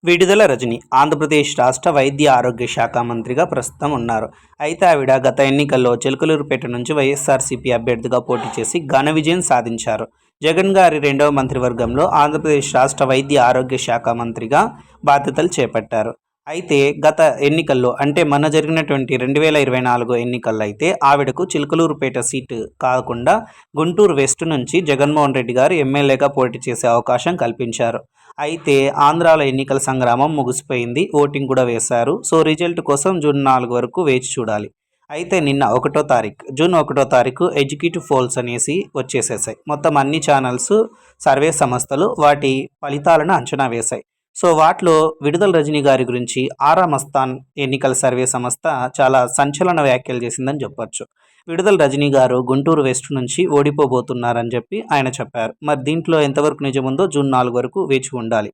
విడుదల రజని ఆంధ్రప్రదేశ్ రాష్ట్ర వైద్య ఆరోగ్య శాఖ మంత్రిగా ప్రస్తుతం ఉన్నారు. అయితే ఆవిడ గత ఎన్నికల్లో చిలకలూరుపేట నుంచి వైఎస్ఆర్సీపీ అభ్యర్థిగా పోటీ చేసి ఘన విజయం సాధించారు. జగన్ గారి రెండవ మంత్రివర్గంలో ఆంధ్రప్రదేశ్ రాష్ట్ర వైద్య ఆరోగ్య శాఖ మంత్రిగా బాధ్యతలు చేపట్టారు. అయితే గత ఎన్నికల్లో అంటే మొన్న జరిగినటువంటి 2024 ఎన్నికల్లో అయితే ఆవిడకు చిలకలూరుపేట సీటు కాకుండా గుంటూరు వెస్ట్ నుంచి జగన్మోహన్ రెడ్డి గారు ఎమ్మెల్యేగా పోటీ చేసే అవకాశం కల్పించారు. అయితే ఆంధ్రాలో ఎన్నికల సంగ్రామం ముగిసిపోయింది. ఓటింగ్ కూడా వేశారు. సో రిజల్ట్ కోసం జూన్ 4 వరకు వేచి చూడాలి. అయితే నిన్న జూన్ 1 తారీఖు ఎగ్జిక్యూటివ్ పోల్స్ అనేసి వచ్చేసేసాయి. మొత్తం అన్ని ఛానల్స్, సర్వే సంస్థలు వాటి ఫలితాలను అంచనా వేశాయి. సో వాటిలో విడుదల రజనీ గారి గురించి ఆరా మస్తాన్ ఎన్నికల సర్వే సంస్థ చాలా సంచలన వ్యాఖ్యలు చేసిందని చెప్పొచ్చు. విడుదల రజనీ గారు గుంటూరు వెస్ట్ నుంచి ఓడిపోబోతున్నారని చెప్పి ఆయన చెప్పారు. మరి దీంట్లో ఎంతవరకు నిజముందో జూన్ 4 వరకు వేచి ఉండాలి.